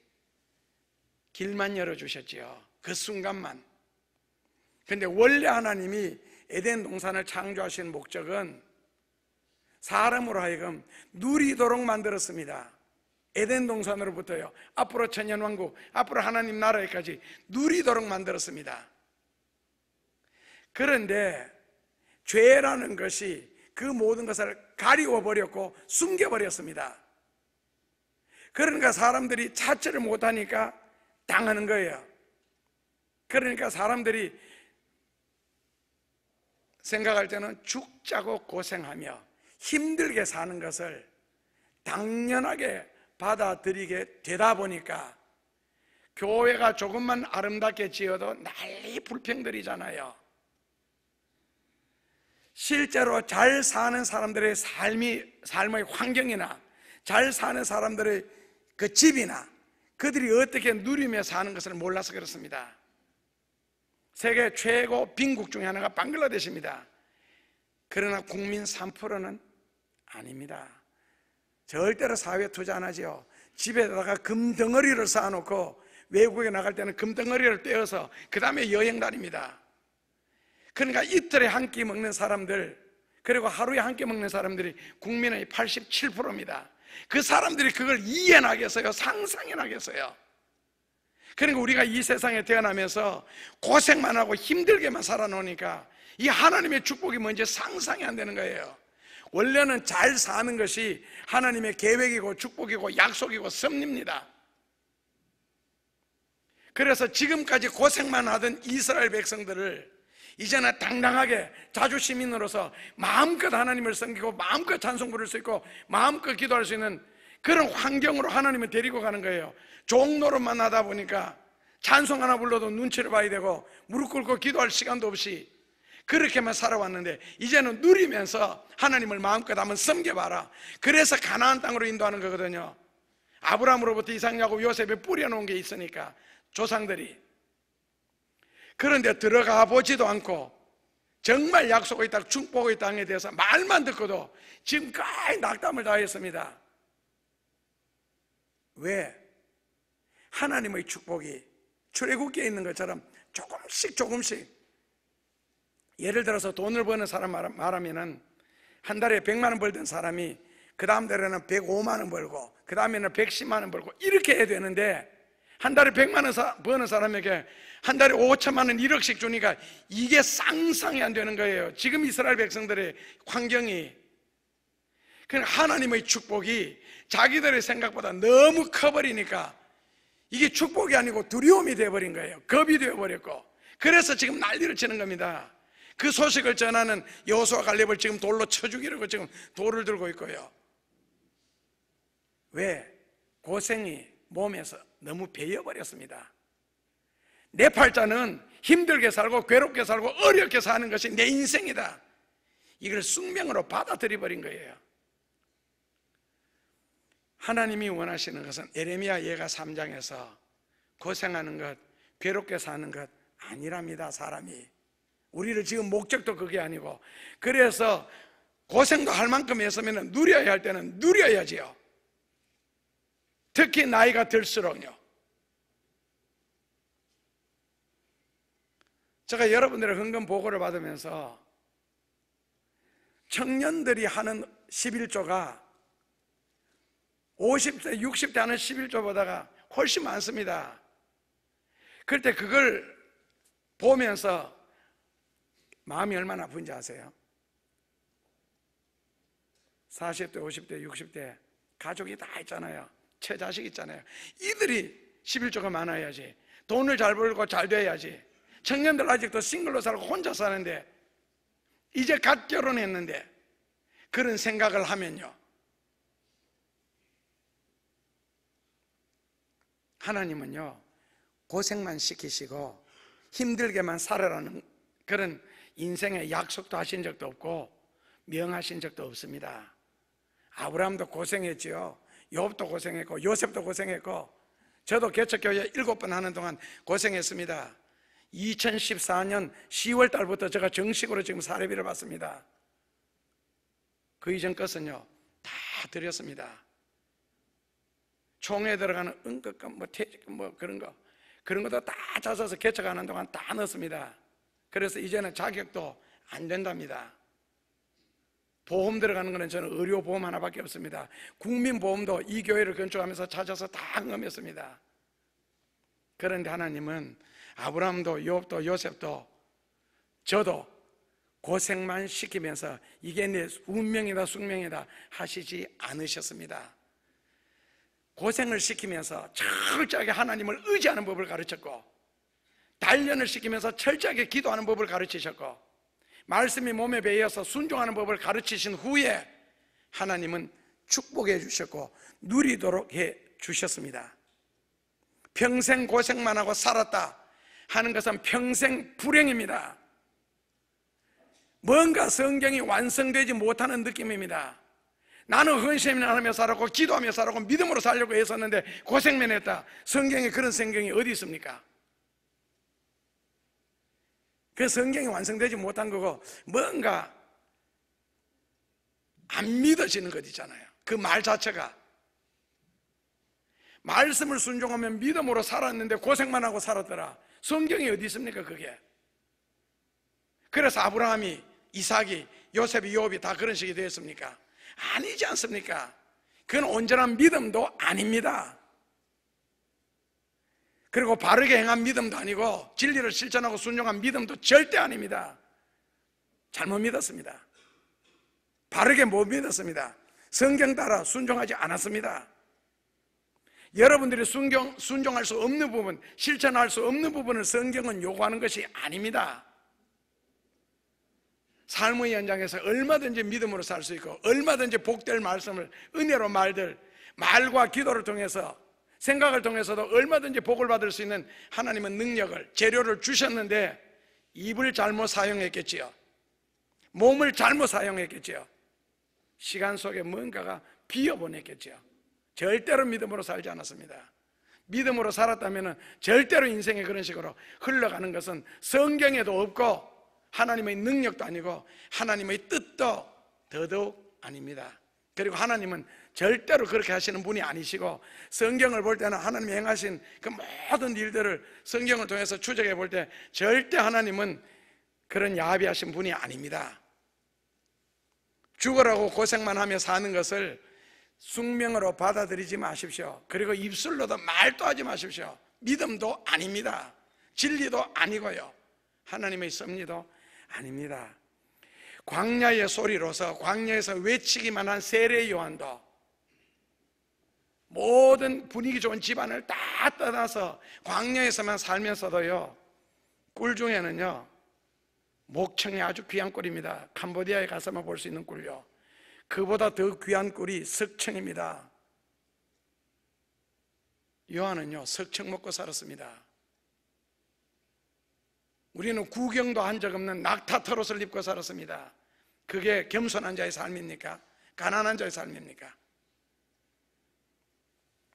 길만 열어주셨지요. 그 순간만. 근데 원래 하나님이 에덴 동산을 창조하신 목적은 사람으로 하여금 누리도록 만들었습니다. 에덴 동산으로부터요 앞으로 천년왕국, 앞으로 하나님 나라에까지 누리도록 만들었습니다. 그런데 죄라는 것이 그 모든 것을 가리워버렸고 숨겨버렸습니다. 그러니까 사람들이 찾지를 못하니까 당하는 거예요. 그러니까 사람들이 생각할 때는 죽자고 고생하며 힘들게 사는 것을 당연하게 받아들이게 되다 보니까 교회가 조금만 아름답게 지어도 난리 불평들이잖아요. 실제로 잘 사는 사람들의 삶의 환경이나 잘 사는 사람들의 그 집이나 그들이 어떻게 누리며 사는 것을 몰라서 그렇습니다. 세계 최고 빈국 중에 하나가 방글라데시입니다. 그러나 국민 3%는 아닙니다. 절대로 사회에 투자 안 하죠. 집에다가 금덩어리를 쌓아놓고 외국에 나갈 때는 금덩어리를 떼어서 그 다음에 여행 다닙니다. 그러니까 이틀에 한 끼 먹는 사람들, 그리고 하루에 한 끼 먹는 사람들이 국민의 87%입니다. 그 사람들이 그걸 이해는 하겠어요? 상상은 하겠어요? 그러니까 우리가 이 세상에 태어나면서 고생만 하고 힘들게만 살아놓으니까 이 하나님의 축복이 뭔지 상상이 안 되는 거예요. 원래는 잘 사는 것이 하나님의 계획이고 축복이고 약속이고 섭리입니다. 그래서 지금까지 고생만 하던 이스라엘 백성들을 이제는 당당하게 자주시민으로서 마음껏 하나님을 섬기고 마음껏 찬송 부를 수 있고 마음껏 기도할 수 있는 그런 환경으로 하나님을 데리고 가는 거예요. 종노릇만 하다 보니까 찬송 하나 불러도 눈치를 봐야 되고 무릎 꿇고 기도할 시간도 없이 그렇게만 살아왔는데 이제는 누리면서 하나님을 마음껏 한번 섬겨봐라. 그래서 가나안 땅으로 인도하는 거거든요. 아브라함으로부터 이삭, 야곱, 요셉에 뿌려놓은 게 있으니까 조상들이. 그런데 들어가 보지도 않고 정말 약속의 땅, 축복의 땅에 대해서 말만 듣고도 지금까지 낙담을 다했습니다. 왜? 하나님의 축복이 출애굽기에 있는 것처럼 조금씩 예를 들어서 돈을 버는 사람 말하면은 한 달에 100만 원 벌던 사람이 그 다음 달에는 105만 원 벌고 그 다음에는 110만 원 벌고 이렇게 해야 되는데 한 달에 100만 원 버는 사람에게 한 달에 5천만 원 1억씩 주니까 이게 상상이 안 되는 거예요. 지금 이스라엘 백성들의 환경이. 그러니까 하나님의 축복이 자기들의 생각보다 너무 커버리니까 이게 축복이 아니고 두려움이 되어버린 거예요. 겁이 되어버렸고, 그래서 지금 난리를 치는 겁니다. 그 소식을 전하는 여호수아 갈렙을 지금 돌로 쳐 죽이려고 지금 돌을 들고 있고요. 왜? 고생이 몸에서 너무 배어버렸습니다. 내 팔자는 힘들게 살고 괴롭게 살고 어렵게 사는 것이 내 인생이다, 이걸 숙명으로 받아들여 버린 거예요. 하나님이 원하시는 것은 에레미야 예가 3장에서 고생하는 것, 괴롭게 사는 것 아니랍니다. 사람이 우리를 지금 목적도 그게 아니고, 그래서 고생도 할 만큼 했으면 누려야 할 때는 누려야지요. 특히 나이가 들수록요. 제가 여러분들의 헌금 보고를 받으면서 청년들이 하는 11조가 50대, 60대 하는 11조보다가 훨씬 많습니다. 그럴 때 그걸 보면서 마음이 얼마나 아픈지 아세요? 40대, 50대, 60대 가족이 다 있잖아요. 처자식 있잖아요. 이들이 11조가 많아야지, 돈을 잘 벌고 잘 돼야지. 청년들 아직도 싱글로 살고 혼자 사는데, 이제 갓 결혼했는데 그런 생각을 하면요, 하나님은요 고생만 시키시고 힘들게만 살아라는 그런 인생의 약속도 하신 적도 없고 명하신 적도 없습니다. 아브라함도 고생했지요. 욥도 고생했고 요셉도 고생했고, 저도 개척교회 7번 하는 동안 고생했습니다. 2014년 10월 달부터 제가 정식으로 지금 사례비를 받습니다. 그 이전 것은요 다 드렸습니다. 총회에 들어가는 은급금, 퇴직금 그런 것도 다 찾아서 개척하는 동안 다 넣습니다. 그래서 이제는 자격도 안 된답니다. 보험 들어가는 거는 저는 의료보험 하나밖에 없습니다. 국민보험도 이 교회를 건축하면서 찾아서 다 흥금했습니다. 그런데 하나님은 아브라함도 욥도 요셉도 저도 고생만 시키면서 이게 내 운명이다 숙명이다 하시지 않으셨습니다. 고생을 시키면서 철저하게 하나님을 의지하는 법을 가르쳤고, 단련을 시키면서 철저하게 기도하는 법을 가르치셨고, 말씀이 몸에 배어서 순종하는 법을 가르치신 후에 하나님은 축복해 주셨고 누리도록 해 주셨습니다. 평생 고생만 하고 살았다 하는 것은 평생 불행입니다. 뭔가 성경이 완성되지 못하는 느낌입니다. 나는 헌신을 하며 살았고 기도하며 살았고 믿음으로 살려고 했었는데 고생만 했다. 성경에 그런 성경이 어디 있습니까? 그 성경이 완성되지 못한 거고 뭔가 안 믿어지는 것 있잖아요. 그 말 자체가. 말씀을 순종하면 믿음으로 살았는데 고생만 하고 살았더라. 성경이 어디 있습니까 그게? 그래서 아브라함이, 이삭이, 요셉이, 욥이 다 그런 식이 되었습니까? 아니지 않습니까? 그건 온전한 믿음도 아닙니다. 그리고 바르게 행한 믿음도 아니고 진리를 실천하고 순종한 믿음도 절대 아닙니다. 잘못 믿었습니다. 바르게 못 믿었습니다. 성경 따라 순종하지 않았습니다. 여러분들이 순종할 수 없는 부분, 실천할 수 없는 부분을 성경은 요구하는 것이 아닙니다. 삶의 현장에서 얼마든지 믿음으로 살 수 있고 얼마든지 복될 말씀을 은혜로 말과 기도를 통해서 생각을 통해서도 얼마든지 복을 받을 수 있는 하나님은 능력을, 재료를 주셨는데 입을 잘못 사용했겠지요. 몸을 잘못 사용했겠지요. 시간 속에 뭔가가 비어보냈겠지요. 절대로 믿음으로 살지 않았습니다. 믿음으로 살았다면 절대로 인생에 그런 식으로 흘러가는 것은 성경에도 없고 하나님의 능력도 아니고 하나님의 뜻도 더더욱 아닙니다. 그리고 하나님은 절대로 그렇게 하시는 분이 아니시고, 성경을 볼 때는 하나님이 행하신 그 모든 일들을 성경을 통해서 추적해 볼 때 절대 하나님은 그런 야비하신 분이 아닙니다. 죽으라고 고생만 하며 사는 것을 숙명으로 받아들이지 마십시오. 그리고 입술로도 말도 하지 마십시오. 믿음도 아닙니다. 진리도 아니고요, 하나님의 섭리도 아닙니다. 광야의 소리로서 광야에서 외치기만 한 세례 요한도 모든 분위기 좋은 집안을 다 떠나서 광야에서만 살면서도요, 꿀 중에는요 목청이 아주 귀한 꿀입니다. 캄보디아에 가서만 볼 수 있는 꿀요, 그보다 더 귀한 꿀이 석청입니다. 요한은요 석청 먹고 살았습니다. 우리는 구경도 한 적 없는 낙타털옷을 입고 살았습니다. 그게 겸손한 자의 삶입니까? 가난한 자의 삶입니까?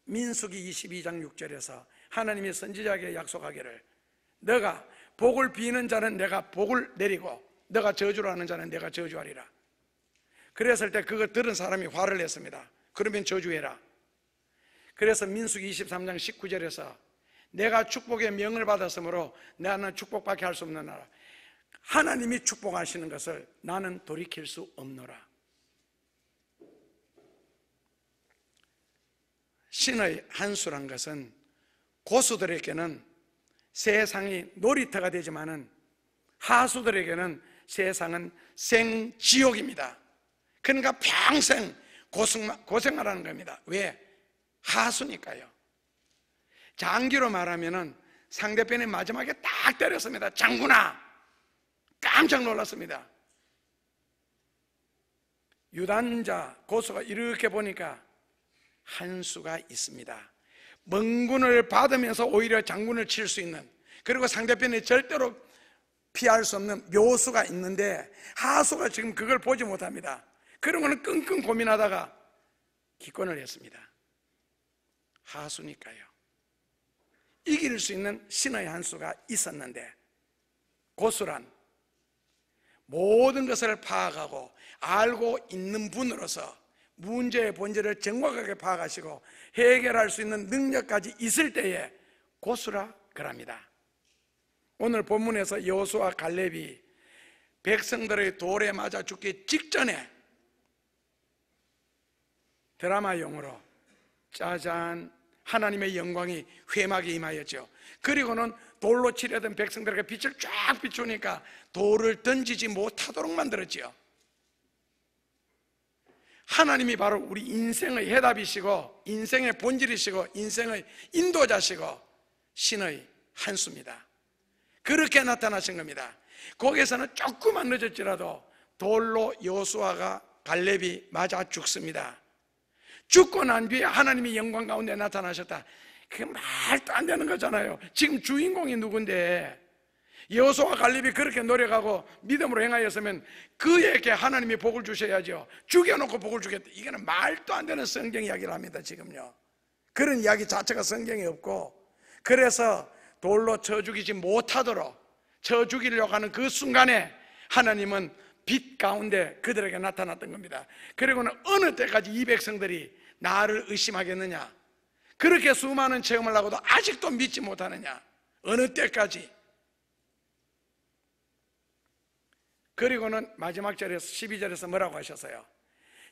민수기 22장 6절에서 하나님이 선지자에게 약속하기를, 너가 복을 비는 자는 내가 복을 내리고 너가 저주를 하는 자는 내가 저주하리라. 그랬을 때 그거 들은 사람이 화를 냈습니다. 그러면 저주해라. 그래서 민수기 23장 19절에서 내가 축복의 명을 받았으므로 나는 축복밖에 할 수 없느니라. 하나님이 축복하시는 것을 나는 돌이킬 수 없노라. 신의 한수란 것은 고수들에게는 세상이 놀이터가 되지만은 하수들에게는 세상은 생지옥입니다. 그러니까 평생 고생하라는 겁니다. 왜? 하수니까요. 장기로 말하면은 상대편이 마지막에 딱 때렸습니다. 장군아! 깜짝 놀랐습니다. 유단자 고수가 이렇게 보니까 한 수가 있습니다. 멍군을 받으면서 오히려 장군을 칠 수 있는, 그리고 상대편이 절대로 피할 수 없는 묘수가 있는데 하수가 지금 그걸 보지 못합니다. 그러고는 끙끙 고민하다가 기권을 했습니다. 하수니까요. 이길 수 있는 신의 한 수가 있었는데, 고수란 모든 것을 파악하고 알고 있는 분으로서 문제의 본질을 정확하게 파악하시고 해결할 수 있는 능력까지 있을 때에 고수라 그럽니다. 오늘 본문에서 여호수아 갈렙이 백성들의 돌에 맞아 죽기 직전에 드라마용으로 짜잔, 하나님의 영광이 회막에 임하였죠. 그리고는 돌로 치려던 백성들에게 빛을 쫙 비추니까 돌을 던지지 못하도록 만들었지요. 하나님이 바로 우리 인생의 해답이시고 인생의 본질이시고 인생의 인도자시고 신의 한수입니다. 그렇게 나타나신 겁니다. 거기에서는 조금만 늦었지라도 돌로 여호수아가 갈렙이 맞아 죽습니다. 죽고 난 뒤에 하나님이 영광 가운데 나타나셨다. 그게 말도 안 되는 거잖아요. 지금 주인공이 누군데 여호수아와 갈렙이 그렇게 노력하고 믿음으로 행하였으면 그에게 하나님이 복을 주셔야죠. 죽여놓고 복을 주겠다. 이거는 말도 안 되는 성경 이야기를 합니다. 지금요, 그런 이야기 자체가 성경에 없고, 그래서 돌로 쳐 죽이지 못하도록 쳐 죽이려고 하는 그 순간에 하나님은 빛 가운데 그들에게 나타났던 겁니다. 그리고는 어느 때까지 이 백성들이 나를 의심하겠느냐, 그렇게 수많은 체험을 하고도 아직도 믿지 못하느냐, 어느 때까지. 그리고는 마지막 절에서 12절에서 뭐라고 하셨어요?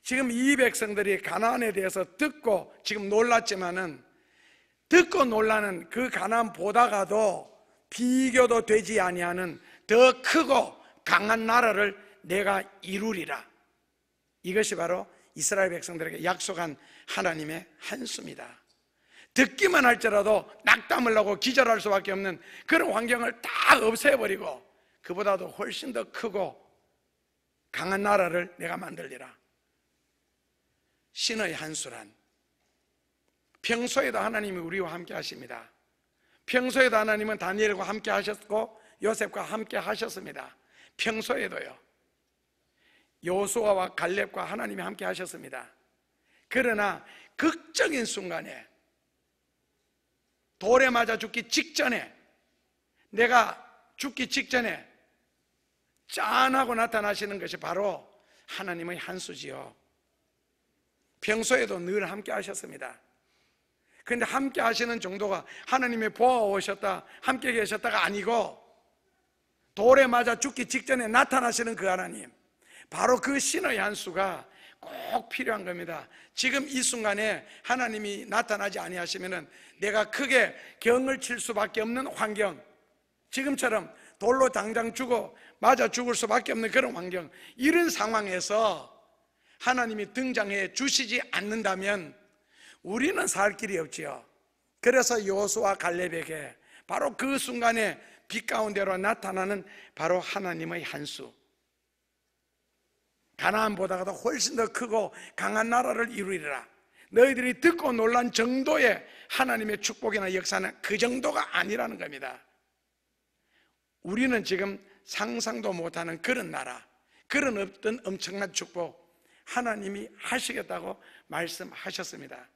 지금 이 백성들이 가나안에 대해서 듣고 지금 놀랐지만은, 듣고 놀라는 그 가나안 보다가도 비교도 되지 아니하는 더 크고 강한 나라를 내가 이루리라. 이것이 바로 이스라엘 백성들에게 약속한 하나님의 한수입니다. 듣기만 할지라도 낙담을 하고 기절할 수밖에 없는 그런 환경을 다 없애버리고 그보다도 훨씬 더 크고 강한 나라를 내가 만들리라. 신의 한수란 평소에도 하나님이 우리와 함께 하십니다. 평소에도 하나님은 다니엘과 함께 하셨고 요셉과 함께 하셨습니다. 평소에도요, 여호수아와 갈렙과 하나님이 함께 하셨습니다. 그러나 극적인 순간에, 돌에 맞아 죽기 직전에, 내가 죽기 직전에 짠하고 나타나시는 것이 바로 하나님의 한수지요. 평소에도 늘 함께 하셨습니다. 그런데 함께 하시는 정도가 하나님의 보아오셨다, 함께 계셨다가 아니고 돌에 맞아 죽기 직전에 나타나시는 그 하나님, 바로 그 신의 한 수가 꼭 필요한 겁니다. 지금 이 순간에 하나님이 나타나지 아니하시면은 내가 크게 경을 칠 수밖에 없는 환경, 지금처럼 돌로 당장 맞아 죽을 수밖에 없는 그런 환경, 이런 상황에서 하나님이 등장해 주시지 않는다면 우리는 살 길이 없지요. 그래서 여호수아 갈렙에게 바로 그 순간에 빛 가운데로 나타나는 바로 하나님의 한수, 가나안보다도 훨씬 더 크고 강한 나라를 이루리라, 너희들이 듣고 놀란 정도의 하나님의 축복이나 역사는 그 정도가 아니라는 겁니다. 우리는 지금 상상도 못하는 그런 나라, 그런 어떤 엄청난 축복 하나님이 하시겠다고 말씀하셨습니다.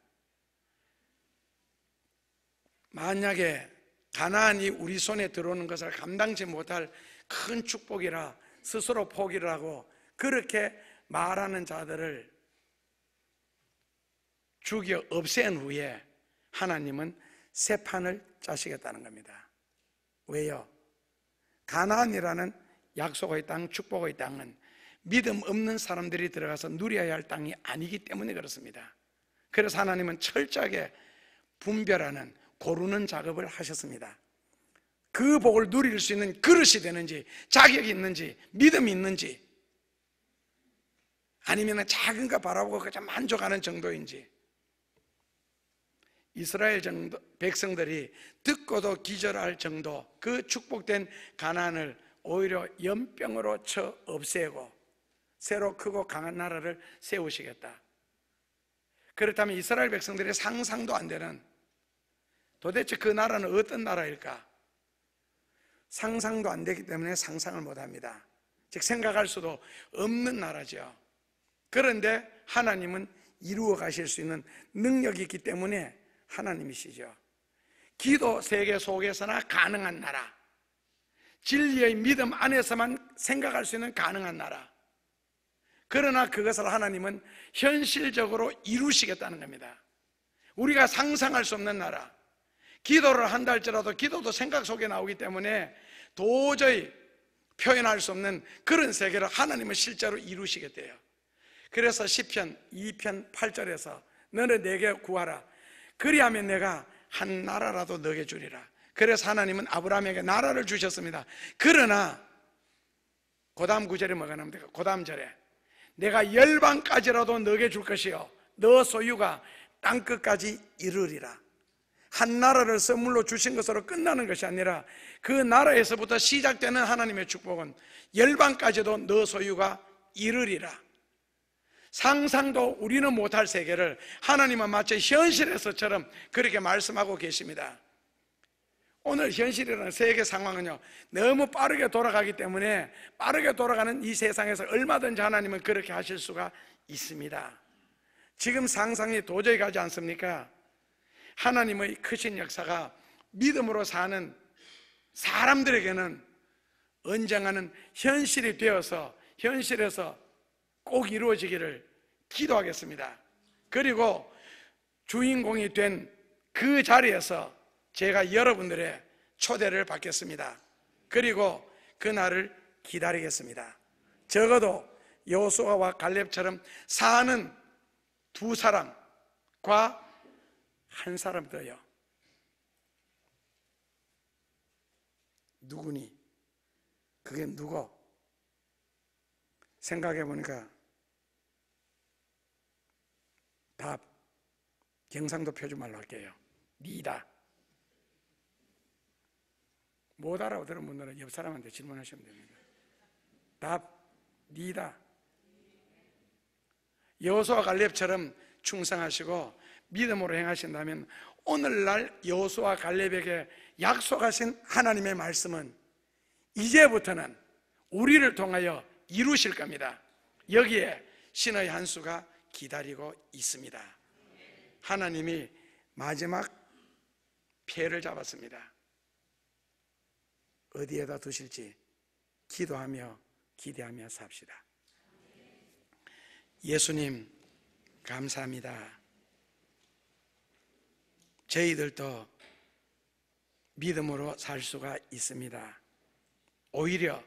만약에 가나안이 우리 손에 들어오는 것을 감당치 못할 큰 축복이라 스스로 포기를 하고 그렇게 말하는 자들을 죽여 없앤 후에 하나님은 새 판을 짜시겠다는 겁니다. 왜요? 가나안이라는 약속의 땅, 축복의 땅은 믿음 없는 사람들이 들어가서 누려야 할 땅이 아니기 때문에 그렇습니다. 그래서 하나님은 철저하게 분별하는, 고르는 작업을 하셨습니다. 그 복을 누릴 수 있는 그릇이 되는지, 자격이 있는지, 믿음이 있는지, 아니면 작은 거 바라보고 그냥 만족하는 정도인지. 이스라엘 백성들이 듣고도 기절할 정도 그 축복된 가나안을 오히려 연병으로 쳐 없애고 새로 크고 강한 나라를 세우시겠다. 그렇다면 이스라엘 백성들의 상상도 안 되는, 도대체 그 나라는 어떤 나라일까? 상상도 안 되기 때문에 상상을 못 합니다. 즉 생각할 수도 없는 나라죠. 그런데 하나님은 이루어 가실 수 있는 능력이 있기 때문에 하나님이시죠. 기도 세계 속에서나 가능한 나라, 진리의 믿음 안에서만 생각할 수 있는 가능한 나라, 그러나 그것을 하나님은 현실적으로 이루시겠다는 겁니다. 우리가 상상할 수 없는 나라, 기도를 한다 할지라도 기도도 생각 속에 나오기 때문에 도저히 표현할 수 없는 그런 세계를 하나님은 실제로 이루시겠대요. 그래서 시편 2편 8절에서 너는 내게 구하라, 그리하면 내가 한 나라라도 너에게 주리라. 그래서 하나님은 아브라함에게 나라를 주셨습니다. 그러나 그 다음 구절에 뭐가 나옵니까? 그 다음 절에 내가 열방까지라도 너에게 줄 것이요 너 소유가 땅끝까지 이르리라. 한 나라를 선물로 주신 것으로 끝나는 것이 아니라 그 나라에서부터 시작되는 하나님의 축복은 열방까지도 너 소유가 이르리라. 상상도 우리는 못할 세계를 하나님은 마치 현실에서처럼 그렇게 말씀하고 계십니다. 오늘 현실이라는 세계 상황은요 너무 빠르게 돌아가기 때문에 빠르게 돌아가는 이 세상에서 얼마든지 하나님은 그렇게 하실 수가 있습니다. 지금 상상이 도저히 가지 않습니까? 하나님의 크신 역사가 믿음으로 사는 사람들에게는 언젠가는 현실이 되어서 현실에서 꼭 이루어지기를 기도하겠습니다. 그리고 주인공이 된 그 자리에서 제가 여러분들의 초대를 받겠습니다. 그리고 그날을 기다리겠습니다. 적어도 여호수아와 갈렙처럼 사는 두 사람과 한 사람 더요. 누구니? 그게 누구? 생각해 보니까 답 경상도 표준말로 할게요. 니다. 못 알아들은 분들은 옆 사람한테 질문하시면 됩니다. 답 니다. 여호수아 갈렙처럼 충성하시고 믿음으로 행하신다면 오늘날 여호수아 갈렙에게 약속하신 하나님의 말씀은 이제부터는 우리를 통하여 이루실 겁니다. 여기에 신의 한 수가 기다리고 있습니다. 하나님이 마지막 패를 잡았습니다. 어디에다 두실지 기도하며 기대하며 삽시다. 예수님 감사합니다. 저희들도 믿음으로 살 수가 있습니다. 오히려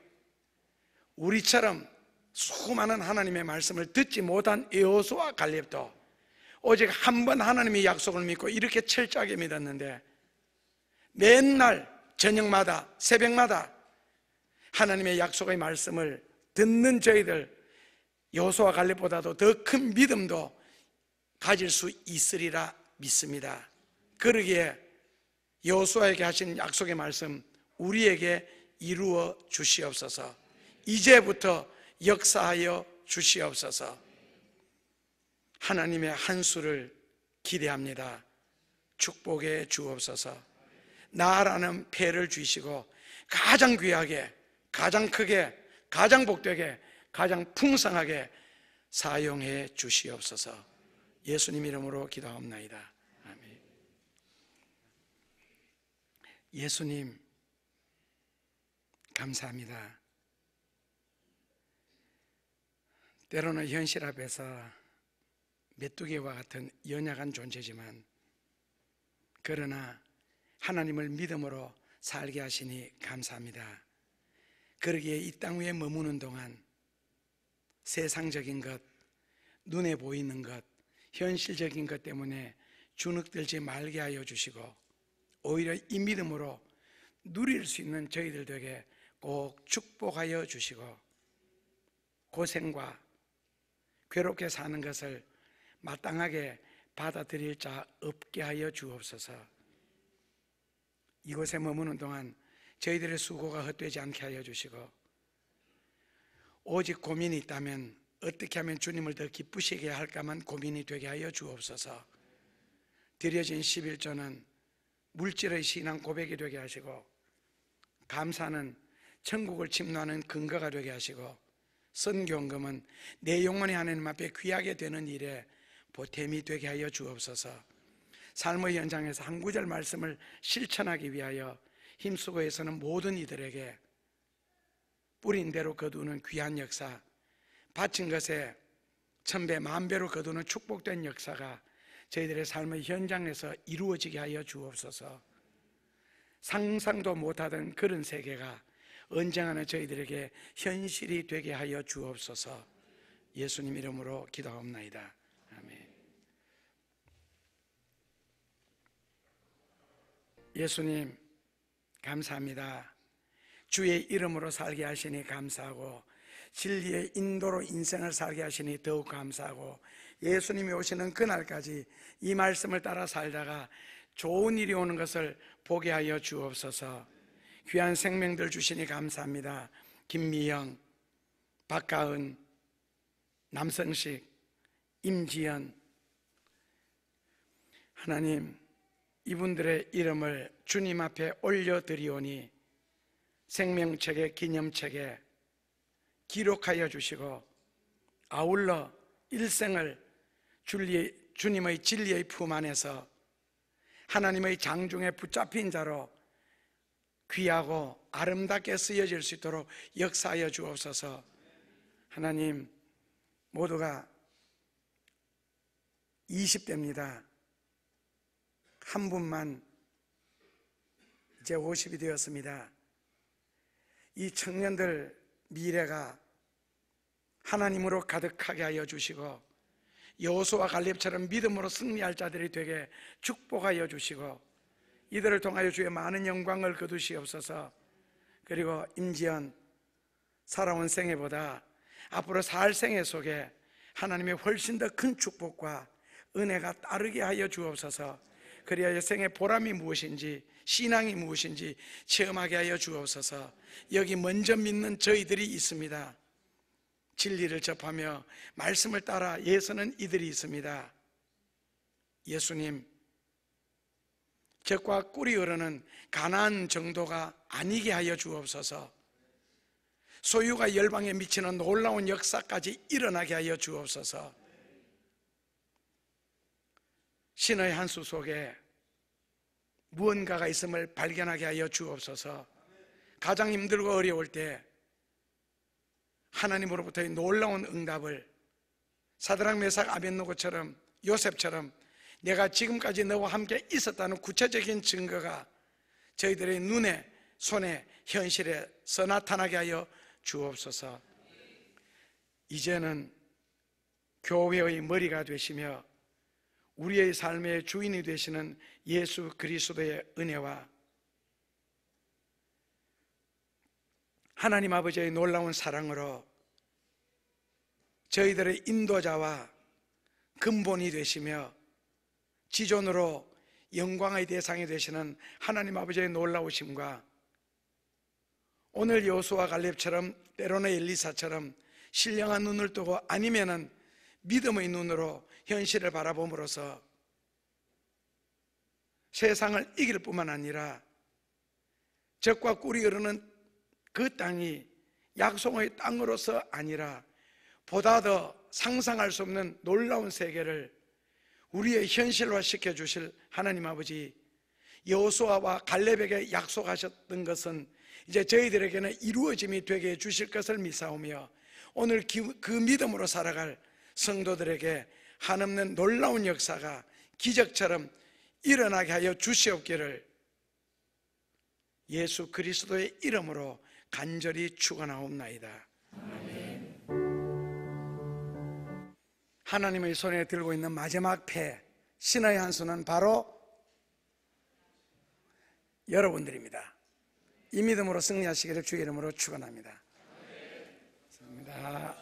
우리처럼 수많은 하나님의 말씀을 듣지 못한 여호수아 갈렙도 오직 한 번 하나님의 약속을 믿고 이렇게 철저하게 믿었는데, 맨날 저녁마다 새벽마다 하나님의 약속의 말씀을 듣는 저희들, 여호수아 갈렙보다도 더 큰 믿음도 가질 수 있으리라 믿습니다. 그러기에 여호수아에게 하신 약속의 말씀 우리에게 이루어 주시옵소서. 이제부터 역사하여 주시옵소서. 하나님의 한 수를 기대합니다. 축복해 주옵소서. 나라는 패를 주시고 가장 귀하게, 가장 크게, 가장 복되게, 가장 풍성하게 사용해 주시옵소서. 예수님 이름으로 기도하옵나이다. 아멘. 예수님 감사합니다. 때로는 현실 앞에서 메뚜기와 같은 연약한 존재지만, 그러나 하나님을 믿음으로 살게 하시니 감사합니다. 그러기에 이 땅 위에 머무는 동안 세상적인 것, 눈에 보이는 것, 현실적인 것 때문에 주눅들지 말게 하여 주시고, 오히려 이 믿음으로 누릴 수 있는 저희들에게 꼭 축복하여 주시고, 고생과 괴롭게 사는 것을 마땅하게 받아들일 자 없게 하여 주옵소서. 이곳에 머무는 동안 저희들의 수고가 헛되지 않게 하여 주시고, 오직 고민이 있다면 어떻게 하면 주님을 더 기쁘시게 할까만 고민이 되게 하여 주옵소서. 드려진 11조는 물질의 신앙 고백이 되게 하시고, 감사는 천국을 침노하는 근거가 되게 하시고, 선교헌금은 내 영혼이 하나님 앞에 귀하게 되는 일에 보탬이 되게 하여 주옵소서. 삶의 현장에서 한 구절 말씀을 실천하기 위하여 힘쓰고 애쓰는 모든 이들에게 뿌린 대로 거두는 귀한 역사, 바친 것에 천배 만배로 거두는 축복된 역사가 저희들의 삶의 현장에서 이루어지게 하여 주옵소서. 상상도 못하던 그런 세계가 언젠가는 저희들에게 현실이 되게 하여 주옵소서. 예수님 이름으로 기도하옵나이다. 아멘. 예수님 감사합니다. 주의 이름으로 살게 하시니 감사하고, 진리의 인도로 인생을 살게 하시니 더욱 감사하고, 예수님이 오시는 그날까지 이 말씀을 따라 살다가 좋은 일이 오는 것을 보게 하여 주옵소서. 귀한 생명들 주시니 감사합니다. 김미영, 박가은, 남성식, 임지연, 하나님 이분들의 이름을 주님 앞에 올려드리오니 생명책의 기념책에 기록하여 주시고, 아울러 일생을 주님의 진리의 품 안에서 하나님의 장중에 붙잡힌 자로 귀하고 아름답게 쓰여질 수 있도록 역사하여 주옵소서. 하나님 모두가 20대입니다. 한 분만 이제 50이 되었습니다. 이 청년들 미래가 하나님으로 가득하게 하여 주시고, 여호수아 갈렙처럼 믿음으로 승리할 자들이 되게 축복하여 주시고, 이들을 통하여 주의 많은 영광을 거두시옵소서. 그리고 임지연, 살아온 생애보다 앞으로 살 생애 속에 하나님의 훨씬 더 큰 축복과 은혜가 따르게 하여 주옵소서. 그리하여 생의 보람이 무엇인지, 신앙이 무엇인지 체험하게 하여 주옵소서. 여기 먼저 믿는 저희들이 있습니다. 진리를 접하며 말씀을 따라 예서는 이들이 있습니다. 예수님, 젖과 꿀이 흐르는 가나안 정도가 아니게 하여 주옵소서. 소유가 열방에 미치는 놀라운 역사까지 일어나게 하여 주옵소서. 신의 한 수 속에 무언가가 있음을 발견하게 하여 주옵소서. 가장 힘들고 어려울 때 하나님으로부터의 놀라운 응답을 사드락 메삭 아벳느고처럼 요셉처럼 내가 지금까지 너와 함께 있었다는 구체적인 증거가 저희들의 눈에 손에 현실에서 나타나게 하여 주옵소서. 이제는 교회의 머리가 되시며 우리의 삶의 주인이 되시는 예수 그리스도의 은혜와 하나님 아버지의 놀라운 사랑으로 저희들의 인도자와 근본이 되시며 지존으로 영광의 대상이 되시는 하나님 아버지의 놀라우심과 오늘 여호수아 갈렙처럼 때로는 엘리사처럼 신령한 눈을 뜨고 아니면은 믿음의 눈으로 현실을 바라봄으로써 세상을 이길 뿐만 아니라 젖과 꿀이 흐르는 그 땅이 약속의 땅으로서 아니라 보다 더 상상할 수 없는 놀라운 세계를 우리의 현실화 시켜주실 하나님 아버지, 여호수아와 갈렙에게 약속하셨던 것은 이제 저희들에게는 이루어짐이 되게 해주실 것을 믿사오며 오늘 그 믿음으로 살아갈 성도들에게 한없는 놀라운 역사가 기적처럼 일어나게 하여 주시옵기를 예수 그리스도의 이름으로 간절히 축원하옵나이다. 하나님의 손에 들고 있는 마지막 패, 신의 한 수는 바로 여러분들입니다. 이 믿음으로 승리하시기를 주의 이름으로 축원합니다. 감사합니다.